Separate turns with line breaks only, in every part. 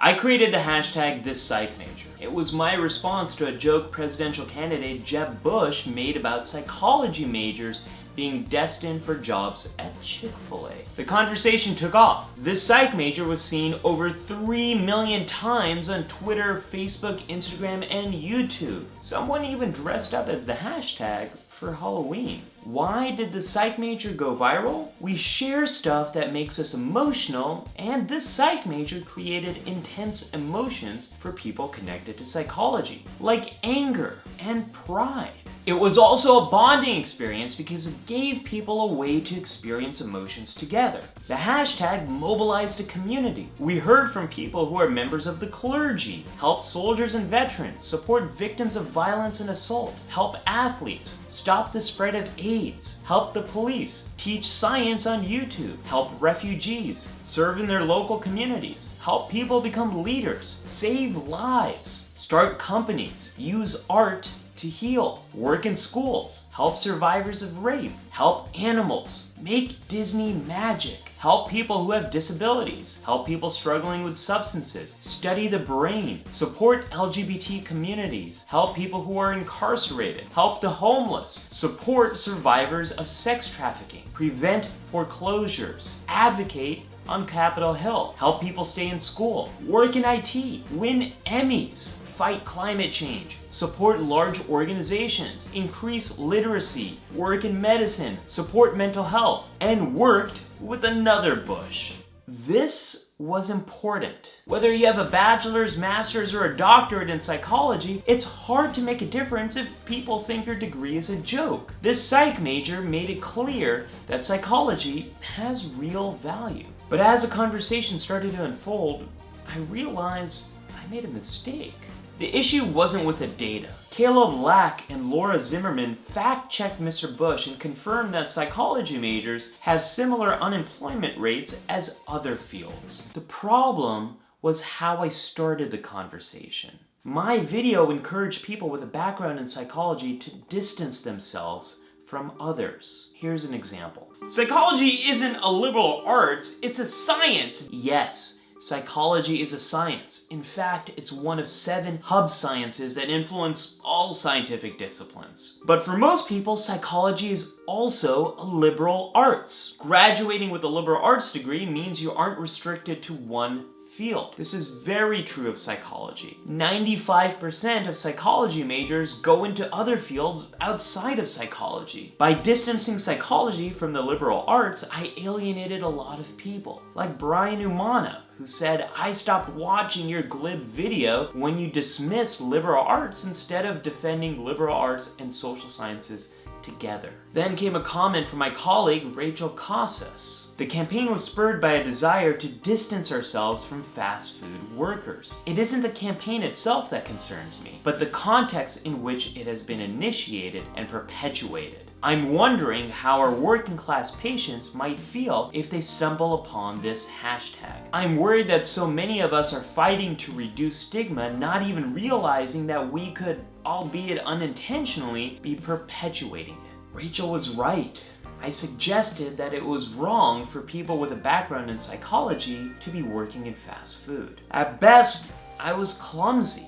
I created the hashtag #ThisPsychMajor. It was my response to a joke presidential candidate Jeb Bush made about psychology majors being destined for jobs at Chick-fil-A. The conversation took off. This psych major was seen over 3 million times on Twitter, Facebook, Instagram, and YouTube. Someone even dressed up as the hashtag for Halloween. Why did the psych major go viral? We share stuff that makes us emotional, and this psych major created intense emotions for people connected to psychology, like anger and pride. It was also a bonding experience because it gave people a way to experience emotions together. The hashtag mobilized a community. We heard from people who are members of the clergy, help soldiers and veterans, support victims of violence and assault, help athletes, stop the spread of AIDS, help the police, teach science on YouTube, help refugees, serve in their local communities, help people become leaders, save lives, start companies, use art to heal, work in schools, help survivors of rape, help animals, make Disney magic, help people who have disabilities, help people struggling with substances, study the brain, support LGBT communities, help people who are incarcerated, help the homeless, support survivors of sex trafficking, prevent foreclosures, advocate on Capitol Hill, help people stay in school, work in IT, win Emmys, fight climate change, support large organizations, increase literacy, work in medicine, support mental health, and worked with another Bush. This was important. Whether you have a bachelor's, master's, or a doctorate in psychology, it's hard to make a difference if people think your degree is a joke. This psych major made it clear that psychology has real value. But as the conversation started to unfold, I realized I made a mistake. The issue wasn't with the data. Caleb Lack and Laura Zimmerman fact-checked Mr. Bush and confirmed that psychology majors have similar unemployment rates as other fields. The problem was how I started the conversation. My video encouraged people with a background in psychology to distance themselves from others. Here's an example. Psychology isn't a liberal arts, it's a science. Yes. Psychology is a science. In fact, it's one of 7 hub sciences that influence all scientific disciplines. But for most people, psychology is also a liberal arts. Graduating with a liberal arts degree means you aren't restricted to one field. This is very true of psychology. 95% of psychology majors go into other fields outside of psychology. By distancing psychology from the liberal arts, I alienated a lot of people. Like Brian Umana, who said, "I stopped watching your glib video when you dismiss liberal arts instead of defending liberal arts and social sciences together." Then came a comment from my colleague, Rachel Casas. The campaign was spurred by a desire to distance ourselves from fast food workers. It isn't the campaign itself that concerns me, but the context in which it has been initiated and perpetuated. I'm wondering how our working class patients might feel if they stumble upon this hashtag. I'm worried that so many of us are fighting to reduce stigma, not even realizing that we could, albeit unintentionally, be perpetuating it. Rachel was right. I suggested that it was wrong for people with a background in psychology to be working in fast food. At best, I was clumsy.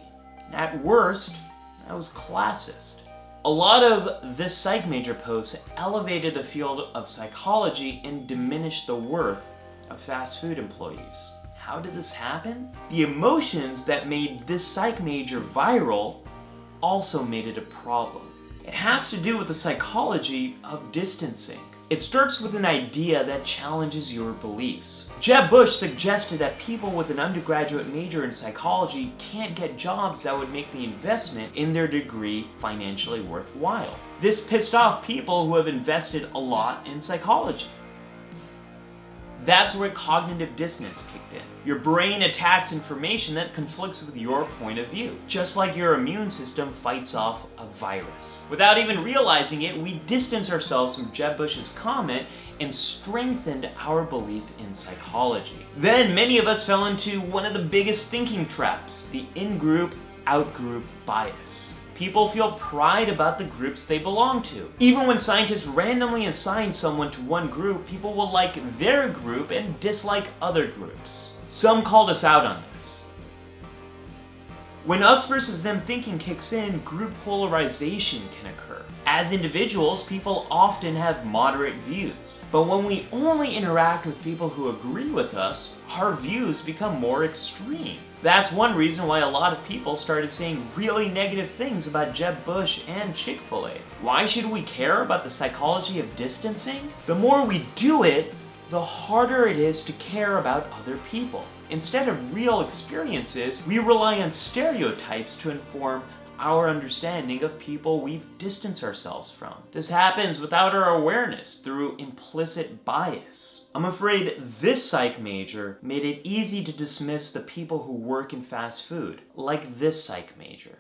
At worst, I was classist. A lot of this psych major posts elevated the field of psychology and diminished the worth of fast food employees. How did this happen? The emotions that made this psych major viral also made it a problem. It has to do with the psychology of distancing. It starts with an idea that challenges your beliefs. Jeb Bush suggested that people with an undergraduate major in psychology can't get jobs that would make the investment in their degree financially worthwhile. This pissed off people who have invested a lot in psychology. That's where cognitive dissonance kicked in. Your brain attacks information that conflicts with your point of view, just like your immune system fights off a virus. Without even realizing it, we distanced ourselves from Jeb Bush's comment and strengthened our belief in psychology. Then many of us fell into one of the biggest thinking traps, the in-group, out-group bias. People feel pride about the groups they belong to. Even when scientists randomly assign someone to one group, people will like their group and dislike other groups. Some called us out on this. When us versus them thinking kicks in, group polarization can occur. As individuals, people often have moderate views. But when we only interact with people who agree with us, our views become more extreme. That's one reason why a lot of people started saying really negative things about Jeb Bush and Chick-fil-A. Why should we care about the psychology of distancing? The more we do it, the harder it is to care about other people. Instead of real experiences, we rely on stereotypes to inform our understanding of people we've distanced ourselves from. This happens without our awareness through implicit bias. I'm afraid this psych major made it easy to dismiss the people who work in fast food, like this psych major.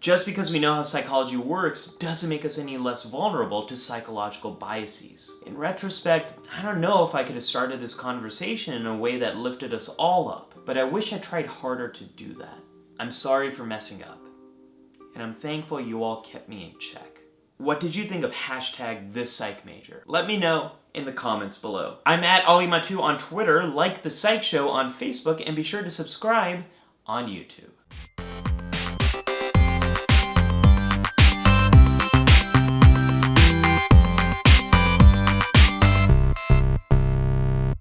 Just because we know how psychology works doesn't make us any less vulnerable to psychological biases. In retrospect, I don't know if I could have started this conversation in a way that lifted us all up, but I wish I tried harder to do that. I'm sorry for messing up, and I'm thankful you all kept me in check. What did you think of hashtag this psych major? Let me know in the comments below. I'm at Mattu on Twitter, like the PSYCH SHOW on Facebook, and be sure to subscribe on YouTube.